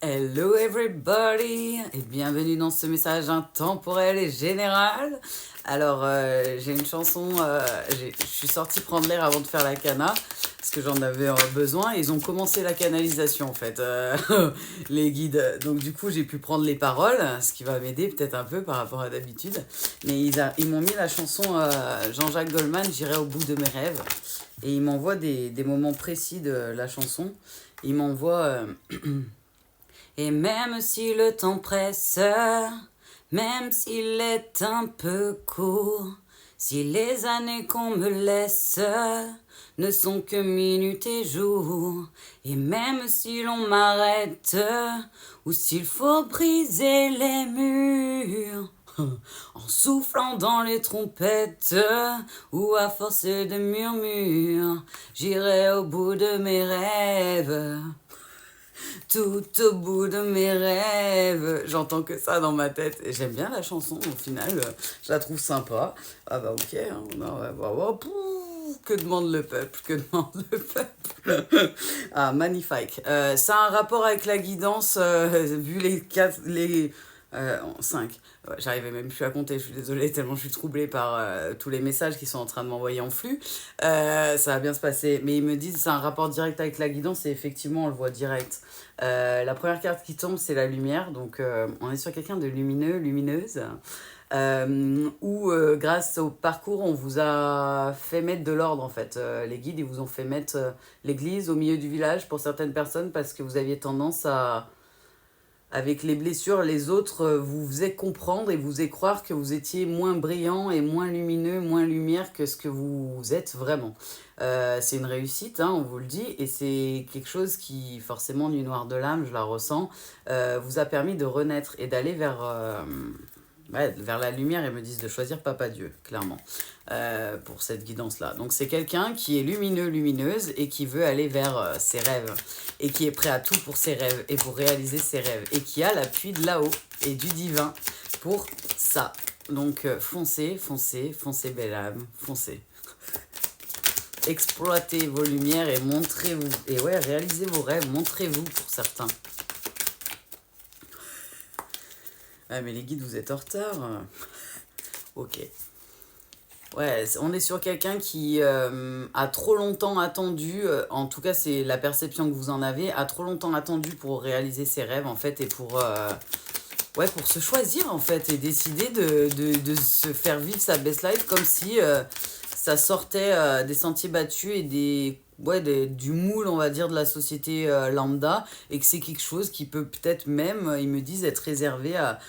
Hello everybody et bienvenue dans ce message intemporel et général. Alors j'ai une chanson, je suis sortie prendre l'air avant de faire la cana parce que j'en avais besoin. Ils ont commencé la canalisation en fait, les guides. Donc du coup j'ai pu prendre les paroles, ce qui va m'aider peut-être un peu par rapport à d'habitude. Mais ils m'ont mis la chanson Jean-Jacques Goldman, J'irai au bout de mes rêves. Et ils m'envoient des moments précis de la chanson. Ils m'envoient... Et même si le temps presse, même s'il est un peu court, si les années qu'on me laisse ne sont que minutes et jours, et même si l'on m'arrête, ou s'il faut briser les murs, en soufflant dans les trompettes, ou à force de murmures, j'irai au bout de mes rêves. Tout au bout de mes rêves. J'entends que ça dans ma tête. Et j'aime bien la chanson, au final. Je la trouve sympa. Ah bah ok. Hein, non, ouais, bah, oh, que demande le peuple? Que demande le peuple? Ah, magnifique. Ça a un rapport avec la guidance, vu les 5. Ouais, j'arrivais même plus à compter, je suis désolée, tellement je suis troublée par tous les messages qui sont en train de m'envoyer en flux. Ça va bien se passer. Mais ils me disent c'est un rapport direct avec la guidance et effectivement on le voit direct. La première carte qui tombe c'est la lumière, donc on est sur quelqu'un de lumineux, lumineuse. Où grâce au parcours on vous a fait mettre de l'ordre en fait. Les guides ils vous ont fait mettre l'église au milieu du village pour certaines personnes parce que vous aviez tendance à... Avec les blessures, les autres vous faisaient comprendre et vous faisaient croire que vous étiez moins brillant et moins lumineux, moins lumière que ce que vous êtes vraiment. C'est une réussite, hein, on vous le dit, et c'est quelque chose qui, forcément, du noir de l'âme, je la ressens, vous a permis de renaître et d'aller vers la lumière et me disent de choisir Papa Dieu, clairement, pour cette guidance-là. Donc c'est quelqu'un qui est lumineux, lumineuse et qui veut aller vers ses rêves et qui est prêt à tout pour ses rêves et pour réaliser ses rêves et qui a l'appui de là-haut et du divin pour ça. Donc foncez, foncez, foncez belle âme, foncez. Exploitez vos lumières et montrez-vous. Et ouais, réalisez vos rêves, montrez-vous pour certains. Ah mais les guides, vous êtes en retard. Ok. Ouais, on est sur quelqu'un qui a trop longtemps attendu, en tout cas c'est la perception que vous en avez, a trop longtemps attendu pour réaliser ses rêves en fait et pour se choisir en fait et décider de se faire vivre sa best life comme si ça sortait des sentiers battus et du moule, on va dire, de la société lambda, et que c'est quelque chose qui peut peut-être même, ils me disent, être réservé à,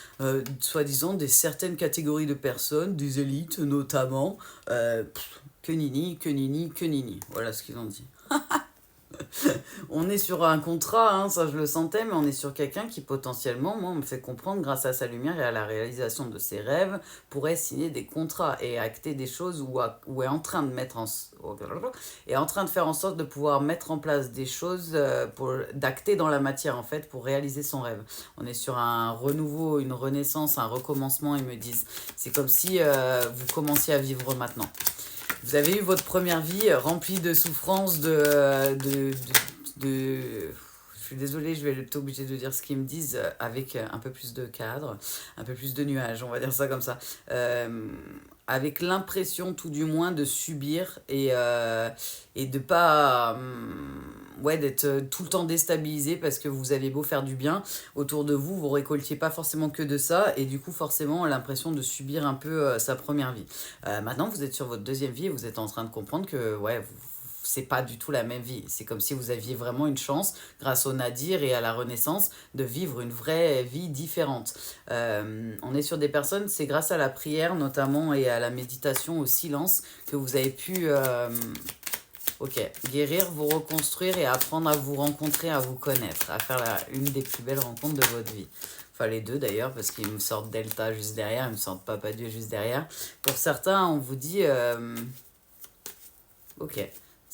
soi-disant, des certaines catégories de personnes, des élites notamment. Que nini, que nini, que nini. Voilà ce qu'ils ont dit. On est sur un contrat, hein, ça je le sentais, mais on est sur quelqu'un qui potentiellement, moi, me fait comprendre grâce à sa lumière et à la réalisation de ses rêves, pourrait signer des contrats et acter des choses ou est en train de est en train de faire en sorte de pouvoir mettre en place des choses, d'acter dans la matière en fait, pour réaliser son rêve. On est sur un renouveau, une renaissance, un recommencement, ils me disent. C'est comme si vous commenciez à vivre maintenant. Vous avez eu votre première vie remplie de souffrances, je suis désolée, je vais être obligée de dire ce qu'ils me disent avec un peu plus de cadre, un peu plus de nuages, on va dire ça comme ça. Avec l'impression tout du moins de subir et de pas... d'être tout le temps déstabilisé parce que vous avez beau faire du bien autour de vous, vous récoltiez pas forcément que de ça et du coup forcément l'impression de subir un peu sa première vie. Maintenant vous êtes sur votre deuxième vie et vous êtes en train de comprendre que c'est pas du tout la même vie. C'est comme si vous aviez vraiment une chance, grâce au Nadir et à la Renaissance, de vivre une vraie vie différente. On est sur des personnes, c'est grâce à la prière notamment et à la méditation, au silence, que vous avez pu guérir, vous reconstruire et apprendre à vous rencontrer, à vous connaître, à faire une des plus belles rencontres de votre vie. Enfin les deux d'ailleurs, parce qu'ils me sortent Delta juste derrière, ils me sortent Papa Dieu juste derrière. Pour certains, on vous dit...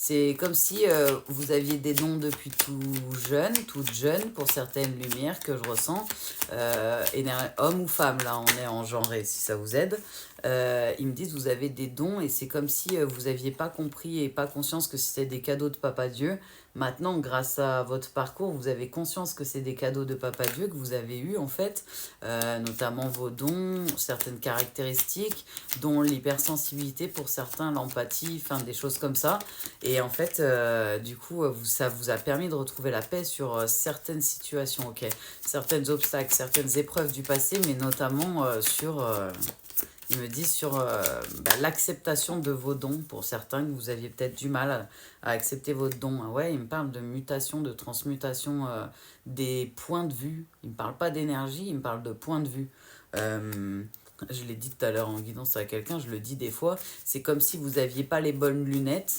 C'est comme si vous aviez des dons depuis toute jeune, pour certaines lumières que je ressens. Homme ou femme, là, on est en genré, si ça vous aide. Ils me disent, vous avez des dons et c'est comme si vous n'aviez pas compris et pas conscience que c'était des cadeaux de Papa Dieu. Maintenant, grâce à votre parcours, vous avez conscience que c'est des cadeaux de Papa Dieu que vous avez eus en fait, notamment vos dons, certaines caractéristiques, dont l'hypersensibilité pour certains, l'empathie, enfin des choses comme ça. Et en fait, du coup, ça vous a permis de retrouver la paix sur certaines situations, ok, certains obstacles, certaines épreuves du passé, mais notamment sur ils me disent sur l'acceptation de vos dons, pour certains que vous aviez peut-être du mal à accepter votre don. Ah ouais, ils me parlent de mutation, de transmutation des points de vue. Ils ne me parlent pas d'énergie, ils me parlent de points de vue. Je l'ai dit tout à l'heure en guidance à quelqu'un, je le dis des fois, c'est comme si vous n'aviez pas les bonnes lunettes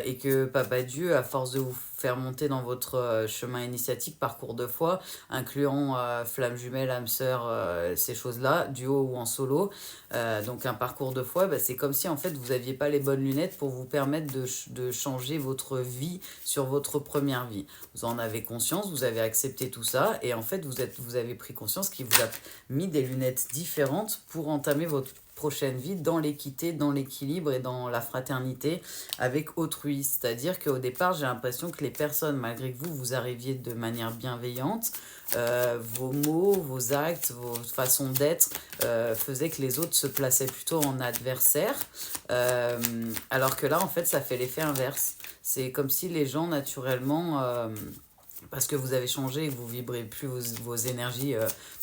et que Papa Dieu, à force de vous faire monter dans votre chemin initiatique, parcours de foi, incluant flamme jumelle, âme sœur, ces choses-là, duo ou en solo, donc un parcours de foi, c'est comme si en fait vous n'aviez pas les bonnes lunettes pour vous permettre de changer votre vie sur votre première vie. Vous en avez conscience, vous avez accepté tout ça, et en fait vous avez pris conscience qu'il vous a mis des lunettes différentes pour entamer votre prochaine vie dans l'équité, dans l'équilibre et dans la fraternité avec autrui. C'est-à-dire qu'au départ, j'ai l'impression que les personnes, malgré que vous arriviez de manière bienveillante, vos mots, vos actes, vos façons d'être faisaient que les autres se plaçaient plutôt en adversaire, alors que là, en fait, ça fait l'effet inverse. C'est comme si les gens, naturellement, parce que vous avez changé et que vous vibrez plus vos énergies,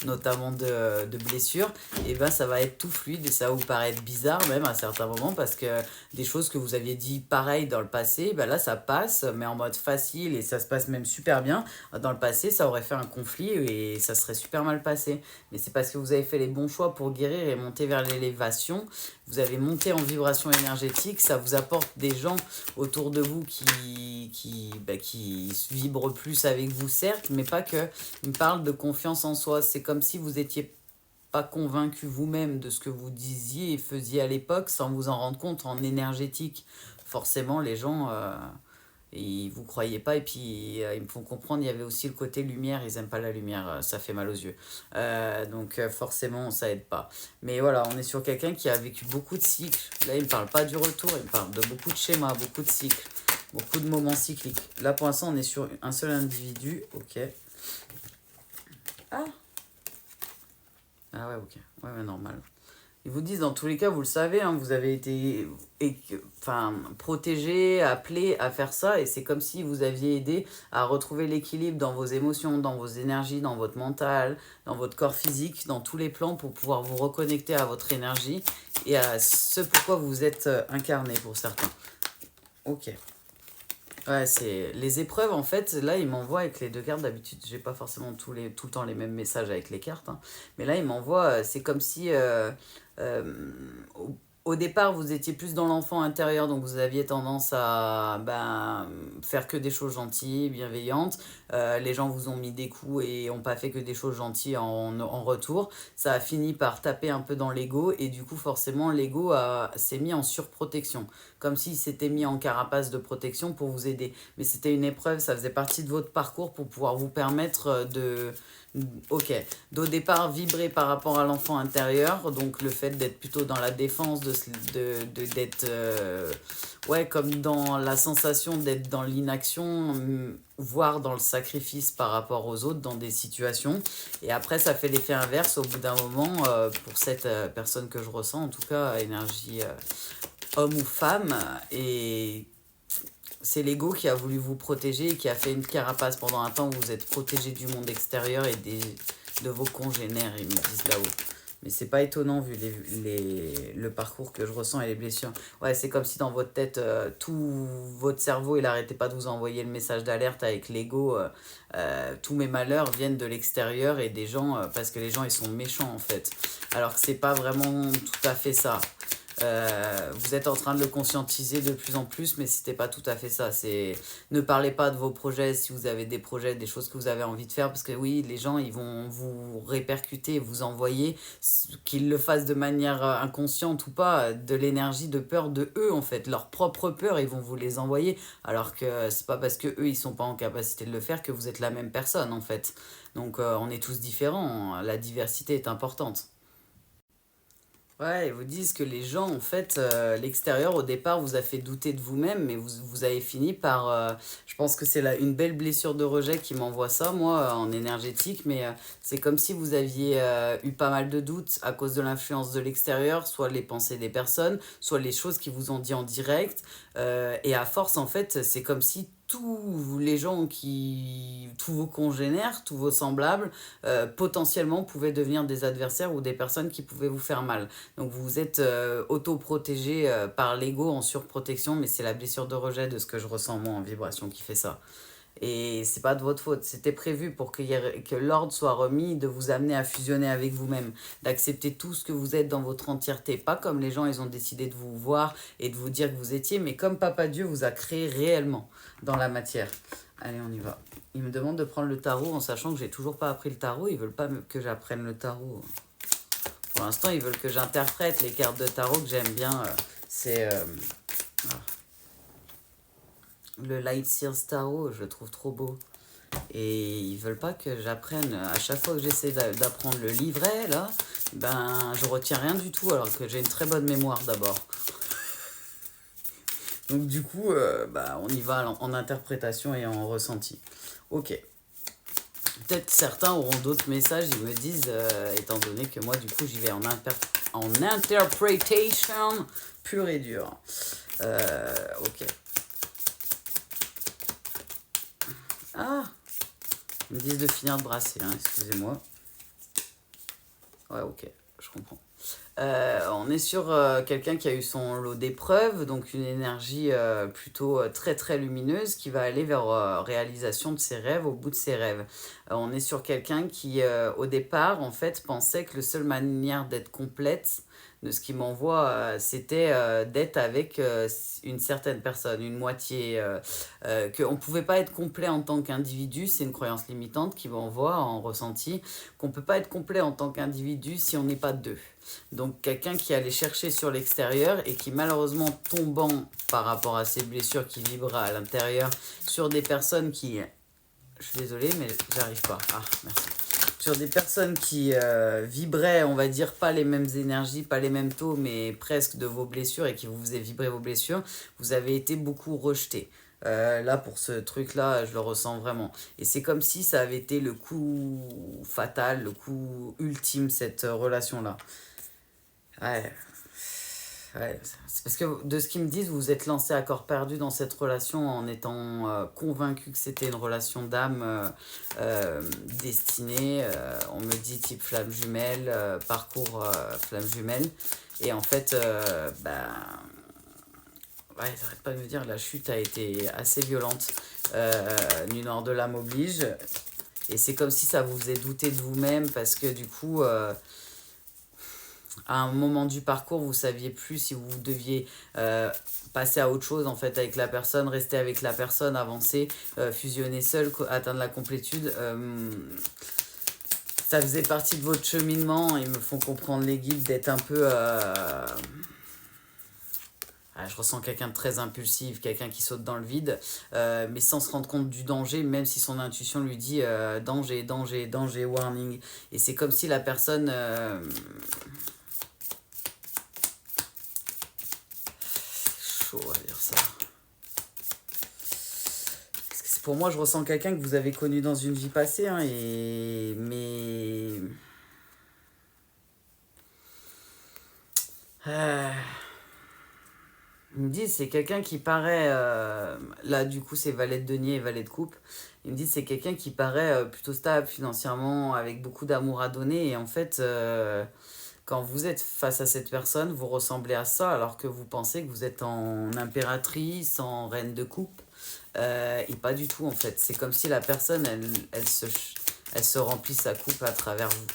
notamment de blessures, et ben ça va être tout fluide et ça va vous paraître bizarre même à certains moments parce que des choses que vous aviez dit pareil dans le passé, ben là ça passe mais en mode facile et ça se passe même super bien. Dans le passé ça aurait fait un conflit et ça serait super mal passé. Mais c'est parce que vous avez fait les bons choix pour guérir et monter vers l'élévation. Vous avez monté en vibration énergétique, ça vous apporte des gens autour de vous qui vibrent plus avec vous, certes, mais pas que. Il me parle de confiance en soi. C'est comme si vous étiez pas convaincu vous-même de ce que vous disiez et faisiez à l'époque sans vous en rendre compte en énergétique. Forcément, les gens, ils vous croyaient pas et puis ils me font comprendre, il y avait aussi le côté lumière, ils aiment pas la lumière, ça fait mal aux yeux. Donc forcément, ça aide pas. Mais voilà, on est sur quelqu'un qui a vécu beaucoup de cycles. Là, il me parle pas du retour, il me parle de beaucoup de schémas, beaucoup de cycles, beaucoup de moments cycliques. Là, pour l'instant, on est sur un seul individu, ok. Ah, ah ouais, ok. Ouais, normal. Ils vous disent, dans tous les cas, vous le savez, hein, vous avez été protégé, appelé à faire ça, et c'est comme si vous aviez aidé à retrouver l'équilibre dans vos émotions, dans vos énergies, dans votre mental, dans votre corps physique, dans tous les plans pour pouvoir vous reconnecter à votre énergie et à ce pourquoi vous êtes incarné pour certains. Ok. Ouais, c'est les épreuves en fait. Là, il m'envoie avec les deux cartes. D'habitude, j'ai pas forcément tout le temps les mêmes messages avec les cartes, hein. Mais là, il m'envoie. C'est comme si euh, au, au départ, vous étiez plus dans l'enfant intérieur, donc vous aviez tendance à faire que des choses gentilles, bienveillantes. Les gens vous ont mis des coups et ont pas fait que des choses gentilles en retour. Ça a fini par taper un peu dans l'ego et du coup, forcément, l'ego s'est mis en surprotection, comme s'il s'était mis en carapace de protection pour vous aider. Mais c'était une épreuve, ça faisait partie de votre parcours pour pouvoir vous permettre ok, d'au départ vibrer par rapport à l'enfant intérieur, donc le fait d'être plutôt dans la défense, d'être, ouais, comme dans la sensation d'être dans l'inaction, voire dans le sacrifice par rapport aux autres dans des situations. Et après, ça fait l'effet inverse au bout d'un moment, pour cette personne que je ressens, en tout cas, énergie homme ou femme, et c'est l'ego qui a voulu vous protéger et qui a fait une carapace pendant un temps où vous êtes protégé du monde extérieur et de vos congénères, ils me disent là-haut. Mais c'est pas étonnant vu le parcours que je ressens et les blessures. Ouais, c'est comme si dans votre tête, tout votre cerveau, il arrêtait pas de vous envoyer le message d'alerte avec l'ego. Tous mes malheurs viennent de l'extérieur et des gens, parce que les gens, ils sont méchants en fait. Alors que c'est pas vraiment tout à fait ça. Vous êtes en train de le conscientiser de plus en plus, mais c'était pas tout à fait ça. C'est ne parlez pas de vos projets si vous avez des projets, des choses que vous avez envie de faire, parce que oui, les gens ils vont vous répercuter, vous envoyer, qu'ils le fassent de manière inconsciente ou pas, de l'énergie de peur de eux en fait, leur propre peur, ils vont vous les envoyer, alors que c'est pas parce que eux ils sont pas en capacité de le faire que vous êtes la même personne en fait. Donc on est tous différents, la diversité est importante. Ouais, ils vous disent que les gens, en fait, l'extérieur, au départ, vous a fait douter de vous-même, mais vous avez fini par... je pense que c'est là une belle blessure de rejet qui m'envoie ça, moi, en énergétique, mais c'est comme si vous aviez eu pas mal de doutes à cause de l'influence de l'extérieur, soit les pensées des personnes, soit les choses qu'ils vous ont dit en direct, et à force, en fait, c'est comme si tous les gens tous vos congénères, tous vos semblables, potentiellement pouvaient devenir des adversaires ou des personnes qui pouvaient vous faire mal. Donc vous êtes auto-protégé par l'ego en surprotection, mais c'est la blessure de rejet de ce que je ressens moi en vibration qui fait ça. Et c'est pas de votre faute, c'était prévu pour que l'ordre soit remis, de vous amener à fusionner avec vous-même, d'accepter tout ce que vous êtes dans votre entièreté. Pas comme les gens, ils ont décidé de vous voir et de vous dire que vous étiez, mais comme Papa Dieu vous a créé réellement dans la matière. Allez, on y va. Ils me demandent de prendre le tarot en sachant que j'ai toujours pas appris le tarot, ils veulent pas que j'apprenne le tarot. Pour l'instant, ils veulent que j'interprète les cartes de tarot que j'aime bien. C'est le Light Seals Tarot, je le trouve trop beau. Et ils veulent pas que j'apprenne. À chaque fois que j'essaie d'apprendre le livret, là, ben, je retiens rien du tout, alors que j'ai une très bonne mémoire d'abord. Donc du coup, bah, on y va en interprétation et en ressenti. Ok. Peut-être certains auront d'autres messages, ils me disent, étant donné que moi, du coup, j'y vais en interpretation pure et dure. Ok. Ah, ils me disent de finir de brasser, hein, excusez-moi. Ouais, ok, je comprends. On est sur quelqu'un qui a eu son lot d'épreuves, donc une énergie plutôt très très lumineuse qui va aller vers réalisation de ses rêves, au bout de ses rêves. On est sur quelqu'un qui au départ en fait pensait que la seule manière d'être complète de ce qu'il m'envoie, c'était d'être avec une certaine personne, une moitié, qu'on ne pouvait pas être complet en tant qu'individu, c'est une croyance limitante qui m'envoie en ressenti, qu'on ne peut pas être complet en tant qu'individu si on n'est pas deux. Donc quelqu'un qui allait chercher sur l'extérieur et qui malheureusement tombant par rapport à ses blessures qui vibrent à l'intérieur sur des personnes qui... Je suis désolée mais j'arrive pas. Ah merci. Sur des personnes qui vibraient, on va dire, pas les mêmes énergies, pas les mêmes taux, mais presque de vos blessures et qui vous faisaient vibrer vos blessures, vous avez été beaucoup rejeté. Là, pour ce truc-là, je le ressens vraiment. Et c'est comme si ça avait été le coup fatal, le coup ultime, cette relation-là. Ouais, ouais, c'est parce que de ce qu'ils me disent, vous vous êtes lancé à corps perdu dans cette relation en étant convaincu que c'était une relation d'âme destinée. On me dit type flamme jumelle, parcours flamme jumelle. Et en fait, bah, ouais, j'arrête pas de me dire, la chute a été assez violente. Nord de l'âme oblige. Et c'est comme si ça vous faisait douter de vous-même parce que du coup... à un moment du parcours, vous saviez plus si vous deviez passer à autre chose en fait avec la personne, rester avec la personne, avancer, fusionner seul, atteindre la complétude. Ça faisait partie de votre cheminement. Ils me font comprendre les guides d'être un peu... je ressens quelqu'un de très impulsif, quelqu'un qui saute dans le vide, mais sans se rendre compte du danger, même si son intuition lui dit danger, danger, danger, warning. Et c'est comme si la personne... chaud à dire ça. Pour moi, je ressens quelqu'un que vous avez connu dans une vie passée, hein, mais... Ils me disent, c'est quelqu'un qui paraît... là, du coup, c'est valet de denier et valet de coupe. Ils me disent, c'est quelqu'un qui paraît plutôt stable financièrement, avec beaucoup d'amour à donner. Et en fait, quand vous êtes face à cette personne, vous ressemblez à ça, alors que vous pensez que vous êtes en impératrice, en reine de coupe. Et pas du tout, en fait. C'est comme si la personne, elle se remplit sa coupe à travers vous.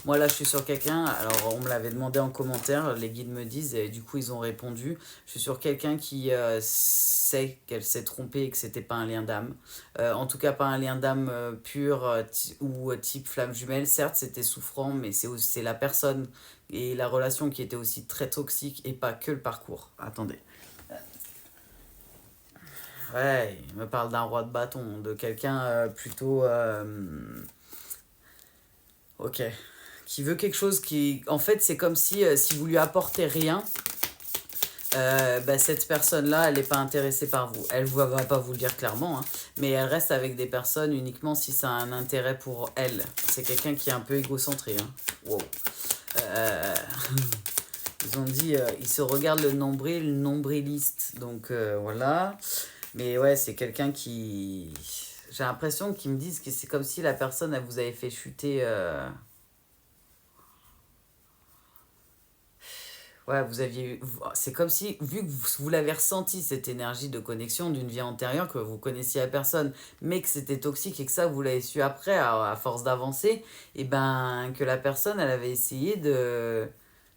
Moi, là, je suis sur quelqu'un, alors on me l'avait demandé en commentaire, les guides me disent, et du coup, ils ont répondu. Je suis sur quelqu'un qui sait qu'elle s'est trompée et que c'était pas un lien d'âme. En tout cas, pas un lien d'âme pur ou type flamme jumelle. Certes, c'était souffrant, mais c'est la personne et la relation qui était aussi très toxique et pas que le parcours. Attendez. Ouais, il me parle d'un roi de bâton, de quelqu'un plutôt... ok, qui veut quelque chose qui... En fait, c'est comme si vous lui apportez rien, cette personne-là, elle n'est pas intéressée par vous. Elle ne va pas vous le dire clairement, hein, mais elle reste avec des personnes uniquement si ça a un intérêt pour elle. C'est quelqu'un qui est un peu égocentré. Hein. Wow. Ils ont dit, ils se regardent le nombril, nombriliste. Donc voilà. Mais ouais, c'est quelqu'un qui... J'ai l'impression qu'ils me disent que c'est comme si la personne, elle vous avait fait chuter... Ouais, c'est comme si, vu que vous l'avez ressenti, cette énergie de connexion d'une vie antérieure, que vous connaissiez la personne, mais que c'était toxique et que ça, vous l'avez su après, à force d'avancer, et ben, que la personne, elle avait essayé de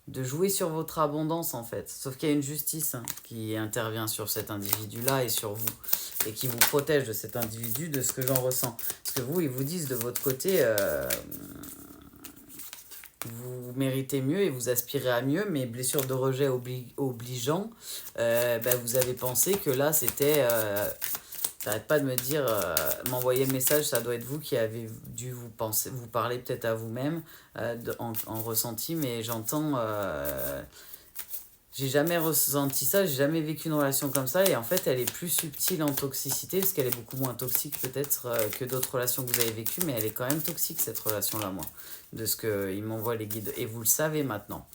jouer sur votre abondance, en fait. Sauf qu'il y a une justice, hein, qui intervient sur cet individu-là et sur vous, et qui vous protège de cet individu, de ce que j'en ressens. Parce que vous, ils vous disent de votre côté... vous méritez mieux et vous aspirez à mieux, mais blessure de rejet obligeant, vous avez pensé que là, c'était... T'arrêtes pas de me dire, m'envoyer le message, ça doit être vous qui avez dû vous parler peut-être à vous-même en ressenti, mais j'entends... j'ai jamais ressenti ça, j'ai jamais vécu une relation comme ça, et en fait elle est plus subtile en toxicité, parce qu'elle est beaucoup moins toxique peut-être que d'autres relations que vous avez vécues, mais elle est quand même toxique cette relation-là, moi, de ce qu'ils m'envoient les guides, et vous le savez maintenant.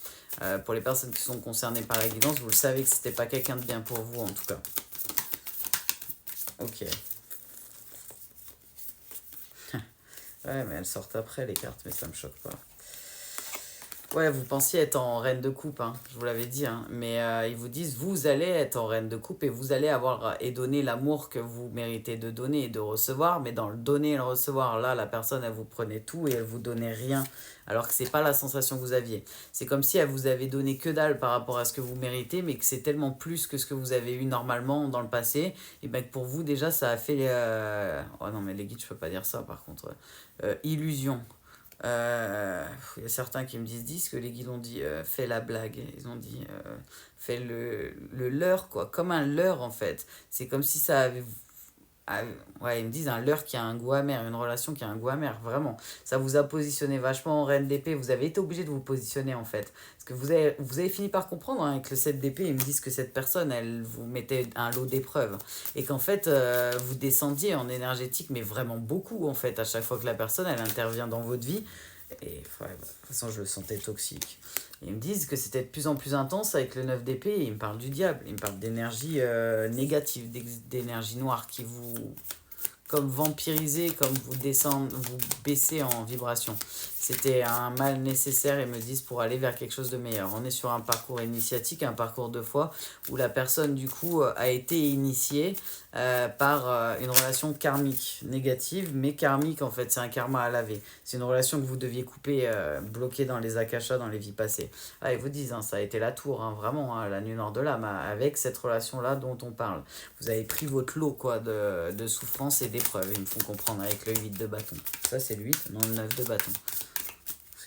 Pour les personnes qui sont concernées par la guidance, vous le savez que c'était pas quelqu'un de bien pour vous en tout cas. Ok. Ouais, mais elles sortent après les cartes, mais ça me choque pas. Ouais, vous pensiez être en reine de coupe, hein, je vous l'avais dit, hein, mais ils vous disent, vous allez être en reine de coupe et vous allez avoir et donner l'amour que vous méritez de donner et de recevoir, mais dans le donner et le recevoir, là, la personne, elle vous prenait tout et elle vous donnait rien, alors que c'est pas la sensation que vous aviez. C'est comme si elle vous avait donné que dalle par rapport à ce que vous méritez, mais que c'est tellement plus que ce que vous avez eu normalement dans le passé, et bien que pour vous, déjà, ça a fait... Oh non, mais les guides, je peux pas dire ça, par contre. Illusion. Il y a certains qui me disent que les guides ont dit fais la blague, ils ont dit fais le leurre, quoi, comme un leurre en fait. C'est comme si ça avait. Ouais, ils me disent un leurre qui a un goût amer, une relation qui a un goût amer, vraiment. Ça vous a positionné vachement en reine d'épée, vous avez été obligé de vous positionner en fait. Parce que vous avez fini par comprendre, hein, avec le 7 d'épée, ils me disent que cette personne, elle vous mettait un lot d'épreuves. Et qu'en fait, vous descendiez en énergétique, mais vraiment beaucoup en fait, à chaque fois que la personne, elle intervient dans votre vie. Et ouais, de toute façon, je le sentais toxique. Ils me disent que c'était de plus en plus intense avec le 9 d'épée. Et ils me parlent du diable. Ils me parlent d'énergie négative, d'énergie noire qui vous, comme vampiriser, comme vous baisser en vibration. C'était un mal nécessaire, ils me disent, pour aller vers quelque chose de meilleur. On est sur un parcours initiatique, un parcours de foi, où la personne, du coup, a été initiée par une relation karmique, négative, mais karmique, en fait, c'est un karma à laver. C'est une relation que vous deviez couper, bloquer dans les akashas, dans les vies passées. Ah, ils vous disent, hein, ça a été la tour, hein, vraiment, hein, la nuit nord de l'âme, avec cette relation-là dont on parle. Vous avez pris votre lot, quoi, de souffrance et d'épreuves, ils me font comprendre, avec le 8 de bâton. Ça, c'est le 8, non le 9 de bâton.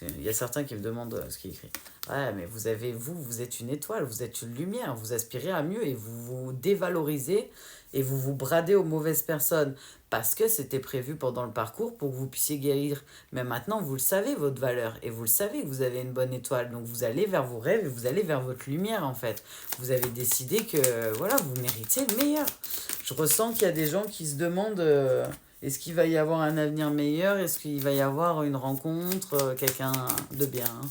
Il y a certains qui me demandent ce qui est écrit. Ouais, mais vous êtes une étoile, vous êtes une lumière, vous aspirez à mieux et vous vous dévalorisez et vous vous bradez aux mauvaises personnes parce que c'était prévu pendant le parcours pour que vous puissiez guérir. Mais maintenant, vous le savez, votre valeur, et vous le savez que vous avez une bonne étoile. Donc, vous allez vers vos rêves et vous allez vers votre lumière, en fait. Vous avez décidé que, voilà, vous méritez le meilleur. Je ressens qu'il y a des gens qui se demandent... est-ce qu'il va y avoir un avenir meilleur? Est-ce qu'il va y avoir une rencontre? Quelqu'un de bien?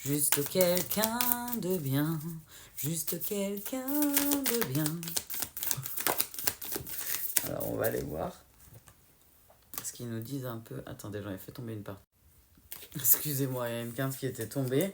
Juste quelqu'un de bien. Juste quelqu'un de bien. Alors, on va aller voir. Ce qu'ils nous disent un peu... Attendez, j'en ai fait tomber une part. Excusez-moi, il y a une 15 qui était tombée.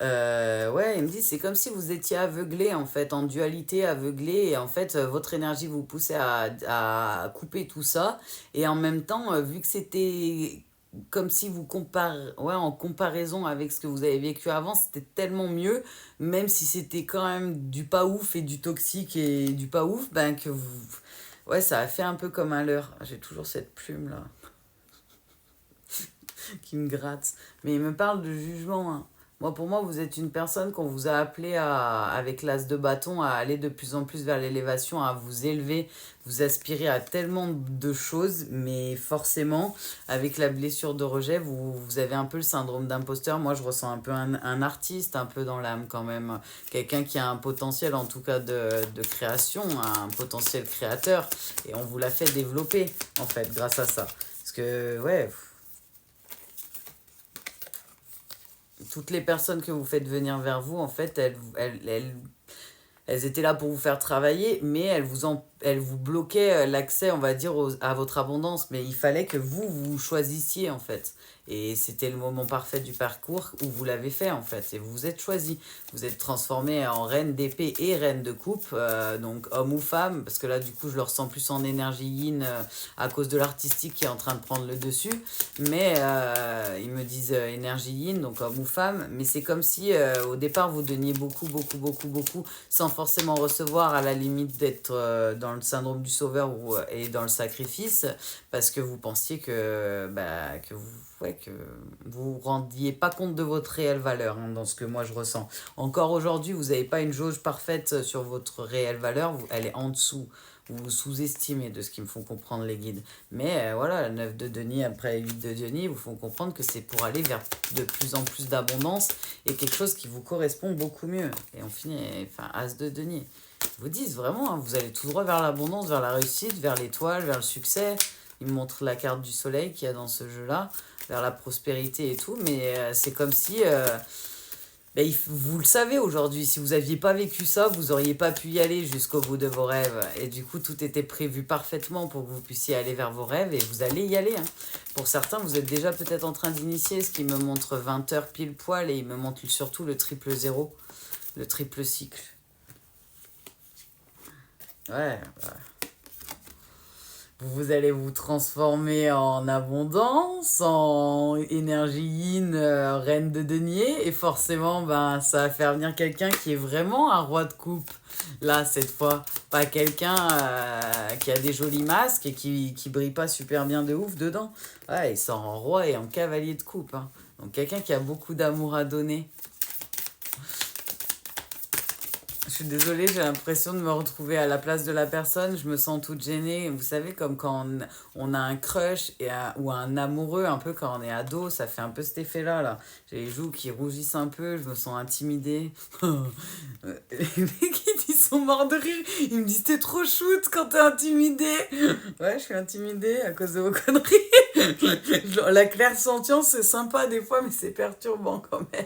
Ouais, il me dit c'est comme si vous étiez aveuglé en fait, en dualité aveuglé, et en fait votre énergie vous poussait à couper tout ça, et en même temps vu que c'était comme si ouais, en comparaison avec ce que vous avez vécu avant, c'était tellement mieux, même si c'était quand même du pas ouf et du toxique et du pas ouf, ben que vous... Ouais, ça a fait un peu comme un leurre. J'ai toujours cette plume là qui me gratte. Mais il me parle de jugement, hein. Pour moi, vous êtes une personne qu'on vous a appelé avec l'as de bâton à aller de plus en plus vers l'élévation, à vous élever, vous aspirez à tellement de choses, mais forcément, avec la blessure de rejet, vous avez un peu le syndrome d'imposteur. Moi, je ressens un peu un artiste, un peu dans l'âme quand même. Quelqu'un qui a un potentiel, en tout cas, de création, un potentiel créateur. Et on vous l'a fait développer, en fait, grâce à ça. Parce que, ouais, toutes les personnes que vous faites venir vers vous, en fait, elles étaient là pour vous faire travailler, mais elles vous bloquaient l'accès, on va dire, à votre abondance. Mais il fallait que vous choisissiez, en fait. Et c'était le moment parfait du parcours où vous l'avez fait, en fait. Et vous vous êtes choisi. Vous êtes transformé en reine d'épée et reine de coupe, donc homme ou femme, parce que là, du coup, je le ressens plus en énergie yin à cause de l'artistique qui est en train de prendre le dessus. Mais ils me disent énergie yin, donc homme ou femme. Mais c'est comme si, au départ, vous donniez beaucoup, beaucoup, beaucoup, beaucoup, sans forcément recevoir, à la limite d'être dans le syndrome du sauveur et dans le sacrifice, parce que vous pensiez que vous rendiez pas compte de votre réelle valeur, hein, dans ce que moi je ressens. Encore aujourd'hui, vous n'avez pas une jauge parfaite sur votre réelle valeur, elle est en dessous. Vous sous-estimez, de ce qui me font comprendre les guides. Mais voilà, le 9 de denier après 8 de denier vous font comprendre que c'est pour aller vers de plus en plus d'abondance et quelque chose qui vous correspond beaucoup mieux. Et on finit, enfin, as de denier. Ils vous disent vraiment, hein, vous allez tout droit vers l'abondance, vers la réussite, vers l'étoile, vers le succès. Ils me montrent la carte du soleil qu'il y a dans ce jeu-là, vers la prospérité et tout. Mais c'est comme si... vous le savez aujourd'hui, si vous n'aviez pas vécu ça, vous n'auriez pas pu y aller jusqu'au bout de vos rêves. Et du coup, tout était prévu parfaitement pour que vous puissiez aller vers vos rêves et vous allez y aller, hein. Pour certains, vous êtes déjà peut-être en train d'initier, ce qui me montre 20 heures pile poil et il me montre surtout le triple zéro, le triple cycle. Ouais. Vous allez vous transformer en abondance, en énergie yin, reine de denier, et forcément, ça va faire venir quelqu'un qui est vraiment un roi de coupe, là, cette fois. Pas quelqu'un qui a des jolis masques et qui brille pas super bien de ouf dedans. Ouais, il sort en roi et en cavalier de coupe, hein. Donc quelqu'un qui a beaucoup d'amour à donner. Je suis désolée, j'ai l'impression de me retrouver à la place de la personne. Je me sens toute gênée. Vous savez, comme quand on a un crush ou un amoureux, un peu quand on est ado, ça fait un peu cet effet-là, là. J'ai les joues qui rougissent un peu, je me sens intimidée. Les mecs, ils sont morts de rire. Ils me disent, t'es trop shoot quand t'es intimidée. Ouais, je suis intimidée à cause de vos conneries. La clairsentience, c'est sympa des fois, mais c'est perturbant quand même.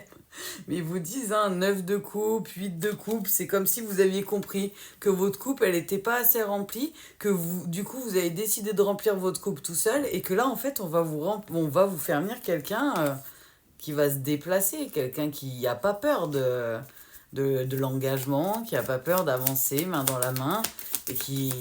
Mais ils vous disent, hein, 9 de coupe, 8 de coupe, c'est comme si vous aviez compris que votre coupe, elle n'était pas assez remplie, que du coup, vous avez décidé de remplir votre coupe tout seul, et que là, en fait, on va vous faire venir quelqu'un qui va se déplacer, quelqu'un qui n'a pas peur de l'engagement, qui n'a pas peur d'avancer main dans la main, et qui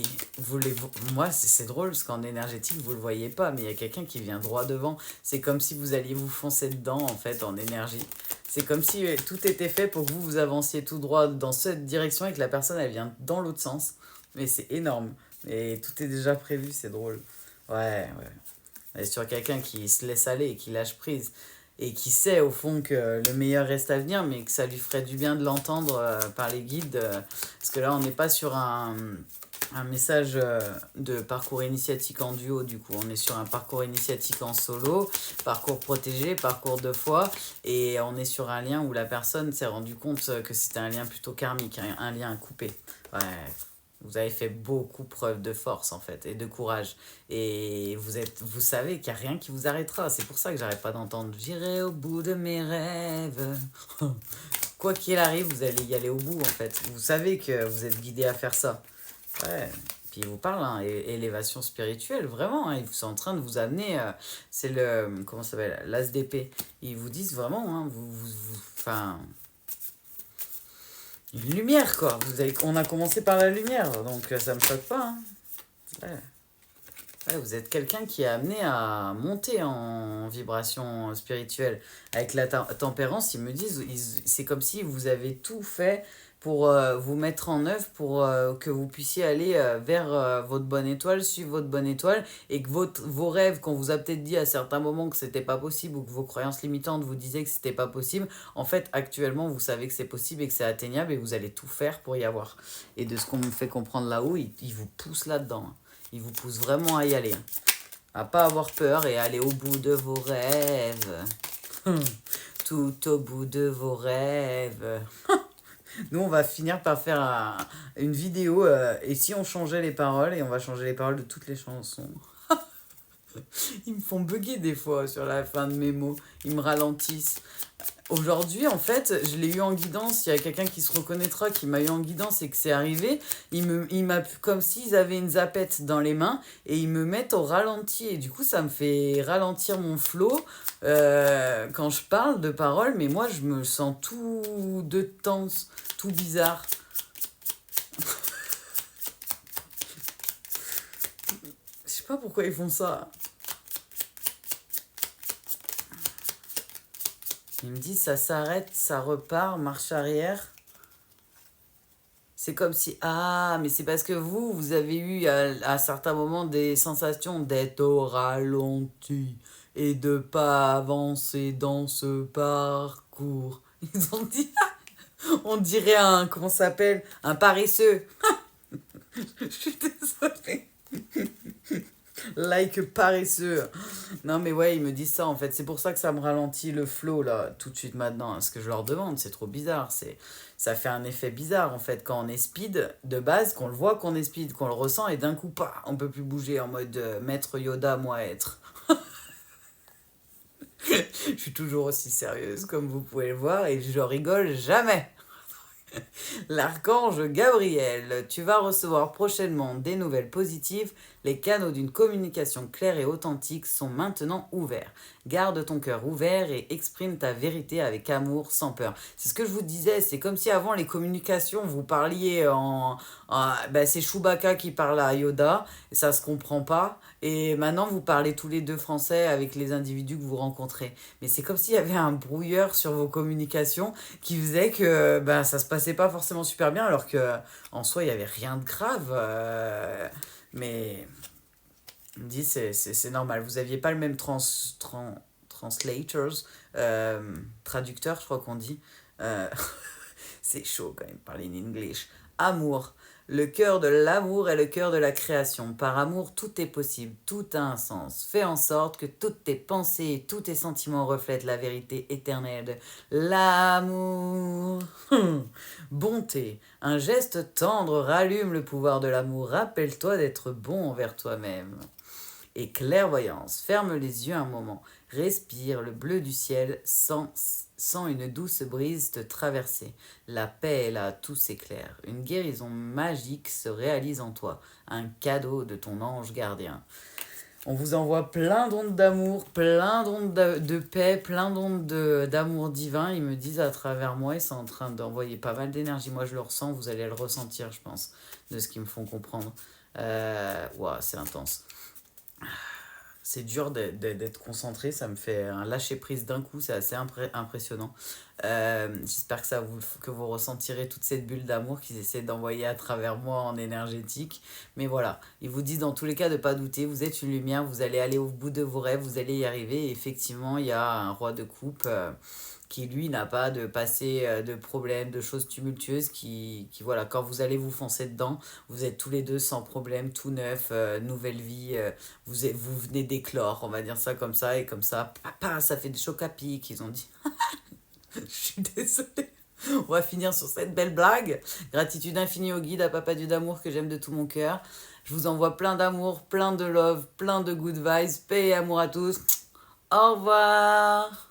moi c'est drôle parce qu'en énergétique vous le voyez pas, mais il y a quelqu'un qui vient droit devant. C'est comme si vous alliez vous foncer dedans, en fait, en énergie. C'est comme si tout était fait pour que vous avanciez tout droit dans cette direction et que la personne elle vient dans l'autre sens. Mais c'est énorme, et tout est déjà prévu, c'est drôle. Ouais. Et sur quelqu'un qui se laisse aller et qui lâche prise et qui sait au fond que le meilleur reste à venir, mais que ça lui ferait du bien de l'entendre par les guides, parce que là on n'est pas sur un message de parcours initiatique en duo, du coup on est sur un parcours initiatique en solo, parcours protégé, parcours de foi, et on est sur un lien où la personne s'est rendu compte que c'était un lien plutôt karmique, un lien coupé. Ouais. Vous avez fait beaucoup preuve de force, en fait, et de courage. Et vous savez qu'il n'y a rien qui vous arrêtera. C'est pour ça que j'arrête pas d'entendre « J'irai au bout de mes rêves ». Quoi qu'il arrive, vous allez y aller au bout, en fait. Vous savez que vous êtes guidé à faire ça. Ouais. Puis il vous parle, hein, élévation spirituelle, vraiment. Hein, ils sont en train de vous amener... c'est le... Comment ça s'appelle? L'as d'épée. Ils vous disent vraiment, hein, enfin... Une lumière, quoi. On a commencé par la lumière, donc ça me choque pas, hein. Ouais, vous êtes quelqu'un qui est amené à monter en vibration spirituelle. Avec la tempérance, ils me disent, c'est comme si vous avez tout fait pour vous mettre en œuvre pour que vous puissiez aller vers votre bonne étoile, suivre votre bonne étoile et que vos rêves qu'on vous a peut-être dit à certains moments que c'était pas possible ou que vos croyances limitantes vous disaient que c'était pas possible, en fait actuellement vous savez que c'est possible et que c'est atteignable et vous allez tout faire pour y avoir. Et de ce qu'on me fait comprendre là-haut, il vous pousse là-dedans. Hein. Il vous pousse vraiment à y aller. Hein. À pas avoir peur et aller au bout de vos rêves. Tout au bout de vos rêves. Nous, on va finir par faire une vidéo. Et si on changeait les paroles, et on va changer les paroles de toutes les chansons. Ils me font bugger des fois sur la fin de mes mots. Ils me ralentissent. Aujourd'hui, en fait, je l'ai eu en guidance. Il y a quelqu'un qui se reconnaîtra, qui m'a eu en guidance et que c'est arrivé. Il m'a comme s'ils avaient une zapette dans les mains et ils me mettent au ralenti. Et du coup, ça me fait ralentir mon flow quand je parle de paroles. Mais moi, je me sens tout de tense, tout bizarre. Je sais pas pourquoi ils font ça. Il me dit ça s'arrête, ça repart, marche arrière. C'est comme si... Ah, mais c'est parce que vous avez eu à certains moments des sensations d'être au ralenti et de pas avancer dans ce parcours. Ils ont dit... On dirait un... Comment ça s'appelle? Un paresseux. Je suis désolée. Like paresseux. Non mais ouais, ils me disent ça en fait. C'est pour ça que ça me ralentit le flow là, tout de suite maintenant. Hein. Ce que je leur demande, c'est trop bizarre. Ça fait un effet bizarre en fait quand on est speed de base, qu'on le voit qu'on est speed, qu'on le ressent et d'un coup, pas, on peut plus bouger en mode maître Yoda, moi être. Je suis toujours aussi sérieuse comme vous pouvez le voir et je rigole jamais. L'archange Gabriel, tu vas recevoir prochainement des nouvelles positives. Les canaux d'une communication claire et authentique sont maintenant ouverts. Garde ton cœur ouvert et exprime ta vérité avec amour, sans peur. C'est ce que je vous disais, c'est comme si avant les communications, vous parliez c'est Chewbacca qui parle à Yoda, et ça se comprend pas. Et maintenant, vous parlez tous les deux français avec les individus que vous rencontrez. Mais c'est comme s'il y avait un brouilleur sur vos communications qui faisait que ça se passait pas forcément super bien, alors que en soi, il n'y avait rien de grave. Mais il me dit, c'est normal. Vous n'aviez pas le même translators, traducteur, je crois qu'on dit. Euh, c'est chaud quand même, parler en English. Amour. Le cœur de l'amour est le cœur de la création. Par amour, tout est possible, tout a un sens. Fais en sorte que toutes tes pensées et tous tes sentiments reflètent la vérité éternelle de l'amour. Bonté. Un geste tendre rallume le pouvoir de l'amour. Rappelle-toi d'être bon envers toi-même. Et clairvoyance. Ferme les yeux un moment. Respire le bleu du ciel sans une douce brise te traverser. La paix est là, tout s'éclaire. Une guérison magique se réalise en toi. Un cadeau de ton ange gardien. On vous envoie plein d'ondes d'amour, plein d'ondes de paix, plein d'ondes d'amour divin. Ils me disent à travers moi, ils sont en train d'envoyer pas mal d'énergie. Moi, je le ressens, vous allez le ressentir, je pense, de ce qu'ils me font comprendre. Ouah, c'est intense. C'est dur d'être concentré, ça me fait un lâcher-prise d'un coup, c'est assez impressionnant. J'espère que vous ressentirez toute cette bulle d'amour qu'ils essaient d'envoyer à travers moi en énergétique. Mais voilà, ils vous disent dans tous les cas de ne pas douter, vous êtes une lumière, vous allez aller au bout de vos rêves, vous allez y arriver. Et effectivement, il y a un roi de coupe qui lui n'a pas de passé de problèmes, de choses tumultueuses, voilà, quand vous allez vous foncer dedans, vous êtes tous les deux sans problème, tout neuf, nouvelle vie, vous venez d'éclore, on va dire ça comme ça, et comme ça, papa, ça fait des chocs à pic, ils ont dit. Je suis désolée. On va finir sur cette belle blague. Gratitude infinie au guide, à Papa Dieu d'amour que j'aime de tout mon cœur. Je vous envoie plein d'amour, plein de love, plein de good vibes, paix et amour à tous. Au revoir.